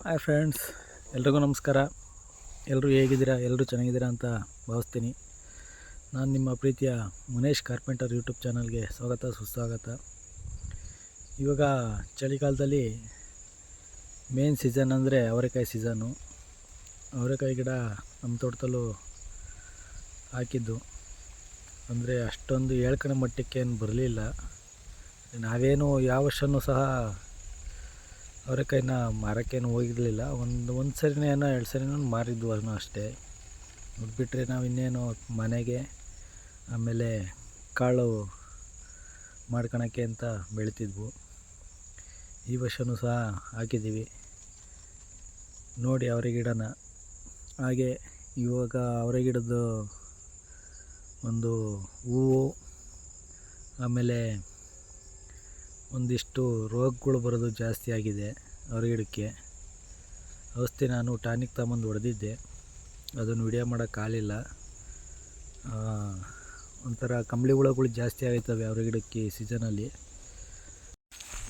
Hi friends, ಎಲ್ರಿಗೂ ನಮಸ್ಕಾರ. ಎಲ್ಲರೂ ಹೇಗಿದ್ದೀರಾ? ಎಲ್ಲರೂ ಚೆನ್ನಾಗಿದ್ದೀರಾ ಅಂತ ಭಾವಿಸ್ತೀನಿ. ನಾನು ನಿಮ್ಮ ಪ್ರೀತಿಯ ಮುನೇಶ್ ಕಾರ್ಪೆಂಟರ್ ಯೂಟ್ಯೂಬ್ ಚಾನಲ್ಗೆ ಸ್ವಾಗತ ಸುಸ್ವಾಗತ. ಇವಾಗ ಚಳಿಗಾಲದಲ್ಲಿ ಮೇನ್ ಸೀಸನ್ ಅಂದರೆ ಅವರೆಕಾಯಿ ಸೀಸನ್ನು. ಅವರೆಕಾಯಿ ಗಿಡ ನಮ್ಮ ತೋಟದಲ್ಲೂ ಹಾಕಿದ್ದು, ಅಂದರೆ ಅಷ್ಟೊಂದು ಹೇಳ್ಕೊಳೋ ಮಟ್ಟಕ್ಕೇನು ಬರಲಿಲ್ಲ. ನಾವೇನು ಯಾವ ವರ್ಷವೂ ಸಹ ಅವರೆಕಾಯಿನ ಮಾರೋಕ್ಕೇನು ಹೋಗಿರಲಿಲ್ಲ. ಒಂದು ಸರಿನೇ ಏನೋ 2 ಸರಿನೂ ಮಾರಿದ್ವು ಅಷ್ಟೇ. ಬಿಟ್ಟರೆ ನಾವು ಇನ್ನೇನು ಮನೆಗೆ ಆಮೇಲೆ ಕಾಳು ಮಾಡ್ಕೊಳಕ್ಕೆ ಅಂತ ಬೆಳಿತಿದ್ವು. ಈ ವರ್ಷವೂ ಸಹ ಹಾಕಿದ್ದೀವಿ ನೋಡಿ ಅವರೆ ಗಿಡನ. ಹಾಗೆ ಇವಾಗ ಅವರೆ ಗಿಡದ್ದು ಒಂದು ಹೂವು, ಆಮೇಲೆ ಒಂದಿಷ್ಟು ರೋಗಗಳು ಬರೋದು ಜಾಸ್ತಿ ಆಗಿದೆ ಅವರೆ ಗಿಡಕ್ಕೆ. ಔಷಧಿ ನಾನು ಟಾನಿಕ್ ತಗೊಂಬಂದು ಹೊಡೆದಿದ್ದೆ, ಅದನ್ನು ವಿಡಿಯೋ ಮಾಡೋಕ್ಕಾಗಲಿಲ್ಲ. ಒಂಥರ ಕಂಬಳಿ ಹುಳುಗಳು ಜಾಸ್ತಿ ಆಯ್ತವೆ ಅವರೆ ಗಿಡಕ್ಕೆ ಈ ಸೀಸನಲ್ಲಿ.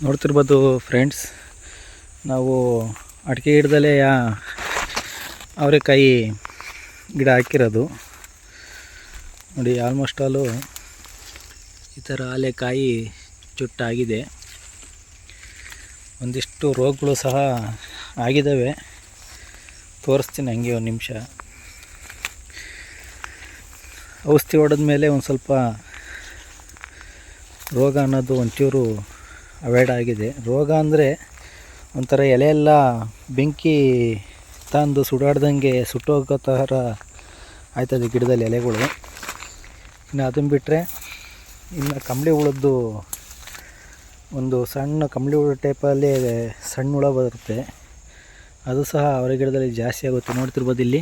ನೋಡ್ತಿರ್ಬೋದು ಫ್ರೆಂಡ್ಸ್, ನಾವು ಅಡಿಕೆ ಗಿಡದಲ್ಲೇ ಅವರೆಕಾಯಿ ಗಿಡ ಹಾಕಿರೋದು ನೋಡಿ. ಆಲ್ಮೋಸ್ಟ್ ಆಲು ಈ ಥರ ಕಾಯಿ ಚುಟ್ಟಾಗಿದೆ. ಒಂದಿಷ್ಟು ರೋಗಗಳು ಸಹ ಆಗಿದ್ದಾವೆ, ತೋರಿಸ್ತೀನಿ ಹಂಗೆ ಒಂದು ನಿಮಿಷ. ಔಷಧಿ ಹೊಡೆದ ಮೇಲೆ ಒಂದು ಸ್ವಲ್ಪ ರೋಗ ಅನ್ನೋದು ಒಂಚೂರು ಅವಾಯ್ಡ್ ಆಗಿದೆ. ರೋಗ ಅಂದರೆ ಒಂಥರ ಎಲೆ ಎಲ್ಲ ಬೆಂಕಿ ತಂದು ಸುಡಾಡ್ದಂಗೆ ಸುಟ್ಟೋಗೋ ಥರ ಆಯ್ತದೆ ಗಿಡದಲ್ಲಿ ಎಲೆಗಳು. ಇನ್ನು ಅದನ್ನು ಬಿಟ್ಟರೆ ಇನ್ನು ಕಂಬಳಿ ಹುಳದ್ದು ಒಂದು ಸಣ್ಣ ಕಂಬಳಿ ಹುಳ ಟೈಪಲ್ಲಿ ಸಣ್ಣ ಹುಳ ಬರುತ್ತೆ, ಅದು ಸಹ ಅವರೆ ಗಿಡದಲ್ಲಿ ಜಾಸ್ತಿ ಆಗುತ್ತೆ. ನೋಡ್ತಿರ್ಬೋದು ಇಲ್ಲಿ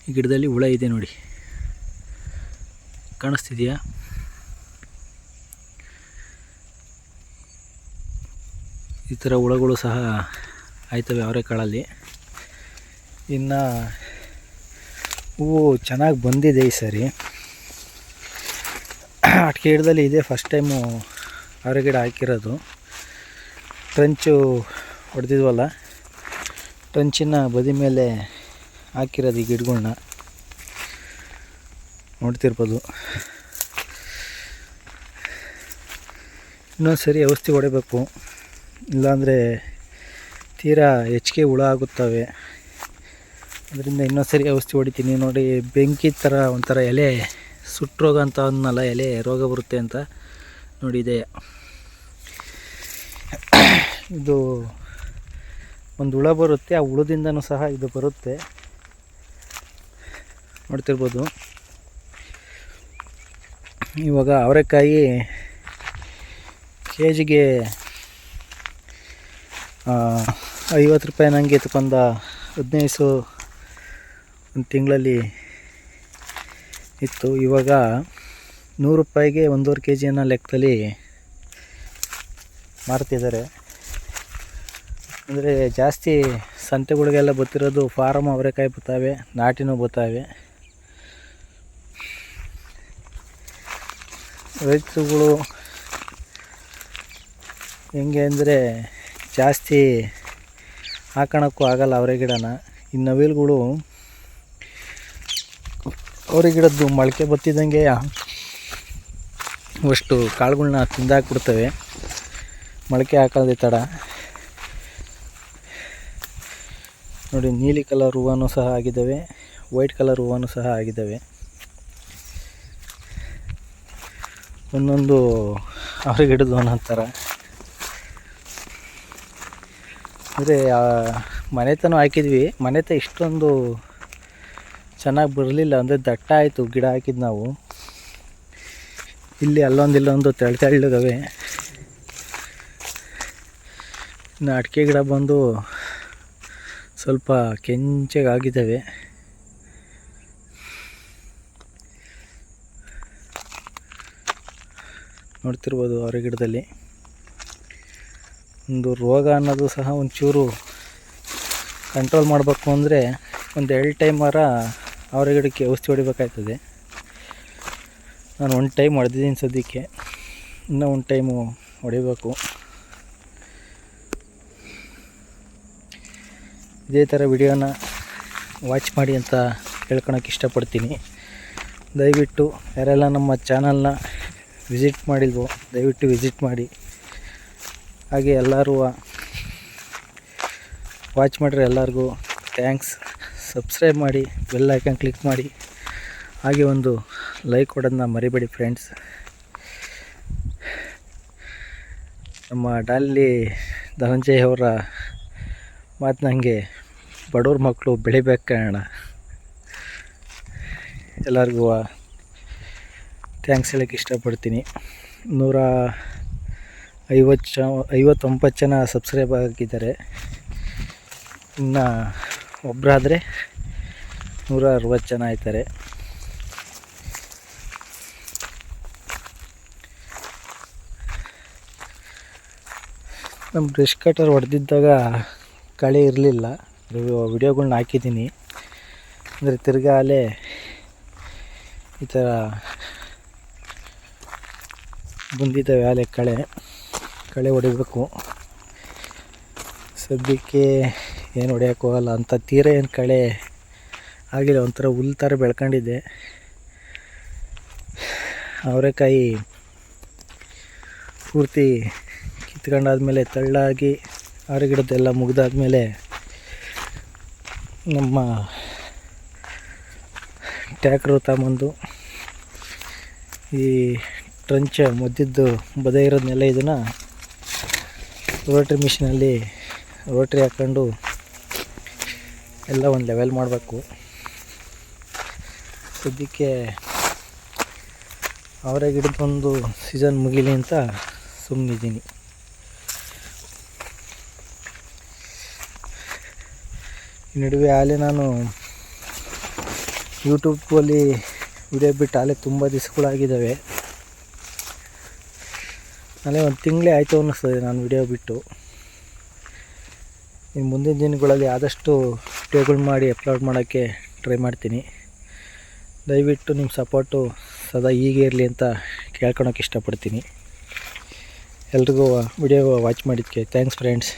ಈ ಗಿಡದಲ್ಲಿ ಹುಳ ಇದೆ ನೋಡಿ, ಕಾಣಿಸ್ತಿದೆಯಾ? ಈ ಥರ ಹುಳಗಳು ಸಹ ಆಯ್ತವೆ ಅವರೆಕಾಳಲ್ಲಿ. ಇನ್ನು ಹೂವು ಚೆನ್ನಾಗಿ ಬಂದಿದೆ ಈ ಸರಿ. ಅಡಿಕೆ ಗಿಡದಲ್ಲಿ ಇದೇ ಫಸ್ಟ್ ಟೈಮು ಅವರೆ ಗಿಡ ಹಾಕಿರೋದು. ಟ್ರಂಚು ಹೊಡೆದಿದ್ವಲ್ಲ, ಟ್ರಂಚಿನ ಬದಿ ಮೇಲೆ ಹಾಕಿರೋದು ಈ ಗಿಡಗಳ್ನ ನೋಡ್ತಿರ್ಬೋದು. ಇನ್ನೊಂದು ಸರಿ ಔಷಧಿ ಹೊಡಿಬೇಕು, ಇಲ್ಲಾಂದರೆ ತೀರಾ ಹೆಚ್ಚಿಗೆ ಹುಳ ಆಗುತ್ತವೆ. ಅದರಿಂದ ಇನ್ನೊಂದು ಸರಿ ಔಷಧಿ ಹೊಡಿತೀನಿ ನೋಡಿ. ಬೆಂಕಿ ಥರ ಒಂಥರ ಎಲೆ ಸುಟ್ಟರೋಗ ಅಂತ ಅನ್ನಲ್ಲ, ಎಲೆ ರೋಗ ಬರುತ್ತೆ ಅಂತ ನೋಡಿ. ಇದೆ ಇದು ಒಂದು ಹುಳ ಬರುತ್ತೆ, ಆ ಹುಳದಿಂದನೂ ಸಹ ಇದು ಬರುತ್ತೆ ನೋಡ್ತಿರ್ಬೋದು. ಇವಾಗ ಅವರೆಕಾಯಿ ಕೆಜಿಗೆ 50 ರೂಪಾಯಿ ನನಗೆ ಎತ್ಕೊಂಡ 15 ಒಂದು ತಿಂಗಳಲ್ಲಿ ಇತ್ತು. ಇವಾಗ 100 ರೂಪಾಯಿಗೆ 1.5 kg ಅನ್ನೋ ಲೆಕ್ಕದಲ್ಲಿ ಮಾರ್ತಿದ್ದಾರೆ. ಅಂದರೆ ಜಾಸ್ತಿ ಸಂತೆಗಳಿಗೆಲ್ಲ ಬರ್ತಿರೋದು ಫಾರಮ್ ಅವರೆಕಾಯಿ ಬರ್ತವೆ, ನಾಟಿನೂ ಬರ್ತವೆ. ರೈತರುಗಳು ಹೆಂಗೆ ಅಂದರೆ ಜಾಸ್ತಿ ಹಾಕೋಣಕ್ಕೂ ಆಗಲ್ಲ ಅವರೆ ಗಿಡನ. ಈ ನವಿಲುಗಳು ಅವರೆ ಗಿಡದ್ದು ಮೊಳಕೆ ಬತ್ತಿದ್ದಂಗೆ ಅಷ್ಟು ಕಾಳುಗಳ್ನ ತಿಂದಾಕ್ಬಿಡ್ತವೆ, ಮೊಳಕೆ ಹಾಕೋದೇ ತಡ ನೋಡಿ. ನೀಲಿ ಕಲರ್ ಹೂವನೂ ಸಹ ಆಗಿದ್ದಾವೆ, ವೈಟ್ ಕಲರ್ ಹೂವನೂ ಸಹ ಆಗಿದ್ದಾವೆ. ಒಂದೊಂದು ಅವರೆ ಗಿಡದ್ದು ಒಂದೊಂದು ಥರ. ಅಂದರೆ ಮನೆತನೂ ಹಾಕಿದ್ವಿ, ಮನೆತ ಇಷ್ಟೊಂದು ಚೆನ್ನಾಗಿ ಬರಲಿಲ್ಲ. ಅಂದರೆ ದಟ್ಟ ಆಯಿತು ಗಿಡ ಹಾಕಿದ್ದು ನಾವು. ಇಲ್ಲಿ ಅಲ್ಲೊಂದಿಲ್ಲೊಂದು ತೆಳ್ಳಗವೆ. ಇನ್ನು ಅಡಿಕೆ ಗಿಡ ಬಂದು ಸ್ವಲ್ಪ ಕೆಂಚಗಾಗಿದ್ದಾವೆ. ನೋಡ್ತಿರ್ಬೋದು ಅವರೆ ಗಿಡದಲ್ಲಿ ಒಂದು ರೋಗ ಅನ್ನೋದು ಸಹ ಒಂಚೂರು ಕಂಟ್ರೋಲ್ ಮಾಡಬೇಕು ಅಂದರೆ ಒಂದು 2 ಟೈಮರ ಅವರೆ ಗಿಡಕ್ಕೆ ಔಷಧಿ ಹೊಡಿಬೇಕಾಯ್ತದೆ. ನಾನು 1 ಟೈಮ್ ಹೊಡೆದಿದ್ದೀನಿ ಸದ್ಯಕ್ಕೆ, ಇನ್ನೂ 1 ಟೈಮು ಹೊಡಿಬೇಕು. ಇದೇ ಥರ ವಿಡಿಯೋನ ವಾಚ್ ಮಾಡಿ ಅಂತ ಹೇಳ್ಕೊಳಕ್ಕೆ ಇಷ್ಟಪಡ್ತೀನಿ. ದಯವಿಟ್ಟು ಯಾರೆಲ್ಲ ನಮ್ಮ ಚಾನಲ್ನ ವಿಸಿಟ್ ಮಾಡಿಲ್ವೋ ದಯವಿಟ್ಟು ವಿಸಿಟ್ ಮಾಡಿ. ಹಾಗೆ ಎಲ್ಲರೂ ವಾಚ್ ಮಾಡಿದ್ರೆ ಎಲ್ಲರಿಗೂ ಥ್ಯಾಂಕ್ಸ್. ಸಬ್ಸ್ಕ್ರೈಬ್ ಮಾಡಿ, ಬೆಲ್ ಐಕಾನ್ ಕ್ಲಿಕ್ ಮಾಡಿ, ಹಾಗೆ ಒಂದು ಲೈಕ್ ಕೊಡೋದನ್ನ ಮರಿಬೇಡಿ ಫ್ರೆಂಡ್ಸ್. ನಮ್ಮ ಡಾಲಿ ಧನಂಜಯ್ ಅವರ ಮಾತು ನನಗೆ ಬಡವ್ರ ಮಕ್ಕಳು ಬೆಳಿಬೇಕು ಕಾರಣ. ಎಲ್ಲರಿಗೂ ಥ್ಯಾಂಕ್ಸ್ ಹೇಳೋಕ್ಕೆ ಇಷ್ಟಪಡ್ತೀನಿ. 159 ಜನ ಸಬ್ಸ್ಕ್ರೈಬ್ ಆಗಿದ್ದಾರೆ. ಇನ್ನು ಒಬ್ಬರಾದರೆ 160 ಜನ ಆಯ್ತಾರೆ. ನಮ್ಮ ಬ್ರಷ್ ಕಟರ್ ಹೊಡೆದಿದ್ದಾಗ ಕಳೆ ಇರಲಿಲ್ಲ. ವಿಡಿಯೋಗಳ್ನ ಹಾಕಿದ್ದೀನಿ. ಅಂದರೆ ತಿರ್ಗಾ ಅಲ್ಲೇ ಈ ಥರ ಬಂದಿದ್ದಾವೆ ಆಲೆ ಕಳೆ ಹೊಡಿಬೇಕು. ಸದ್ಯಕ್ಕೆ ಏನು ಹೊಡೆಯೋಕ್ಕೆ ಹೋಗಲ್ಲ ಅಂತ ತೀರ ಏನು ಕಳೆ ಆಗಿಲ್ಲ. ಒಂಥರ ಹುಲ್ಲು ಥರ ಬೆಳ್ಕೊಂಡಿದ್ದೆ. ಅವರೆಕಾಯಿ ಪೂರ್ತಿ ಕಿತ್ಕೊಂಡಾದ್ಮೇಲೆ ತಳ್ಳಾಗಿ ಗಿಡದ್ದೆಲ್ಲ ಮುಗಿದಾದ್ಮೇಲೆ ನಮ್ಮ ಟ್ಯಾಕ್ಟ್ರು ತಗೊಂಬಂದು ಈ ಟ್ರಂಚ್ ಮದ್ದಿದ್ದು ಬದೇ ಇರೋದನ್ನೆಲ್ಲ ಇದನ್ನು ರೋಟ್ರಿ ಮಿಷಿನಲ್ಲಿ ರೋಟ್ರಿ ಹಾಕ್ಕೊಂಡು ಎಲ್ಲ ಒಂದು ಲೆವೆಲ್ ಮಾಡಬೇಕು. ಸದ್ಯಕ್ಕೆ ಅವರೇ ಗಿಡದೊಂದು ಸೀಸನ್ ಮುಗಿಲಿ ಅಂತ ಸುಮ್ಮನಿದ್ದೀನಿ. ಈ ನಡುವೆ ಆಲೆ ನಾನು ಯೂಟ್ಯೂಬಲ್ಲಿ ವಿಡಿಯೋ ಬಿಟ್ಟು ಆಲೆ ತುಂಬ ದಿವಸಗಳಾಗಿದ್ದಾವೆ. ಅಲ್ಲೇ ಒಂದು ತಿಂಗಳೇ ಆಯಿತು ಅನ್ನಿಸ್ತದೆ ನಾನು ವಿಡಿಯೋ ಬಿಟ್ಟು. ಇನ್ನು ಮುಂದಿನ ದಿನಗಳಲ್ಲಿ ಆದಷ್ಟು ವಿಡಿಯೋಗಳು ಮಾಡಿ ಅಪ್ಲೋಡ್ ಮಾಡೋಕ್ಕೆ ಟ್ರೈ ಮಾಡ್ತೀನಿ. ದಯವಿಟ್ಟು ನಿಮ್ಮ ಸಪೋರ್ಟು ಸದಾ ಹೀಗೆ ಇರಲಿ ಅಂತ ಕೇಳ್ಕೊಳಕ್ಕೆ ಇಷ್ಟಪಡ್ತೀನಿ. ಎಲ್ರಿಗೂ ವಿಡಿಯೋ ವಾಚ್ ಮಾಡಿದ್ದಕ್ಕೆ ಥ್ಯಾಂಕ್ಸ್ ಫ್ರೆಂಡ್ಸ್.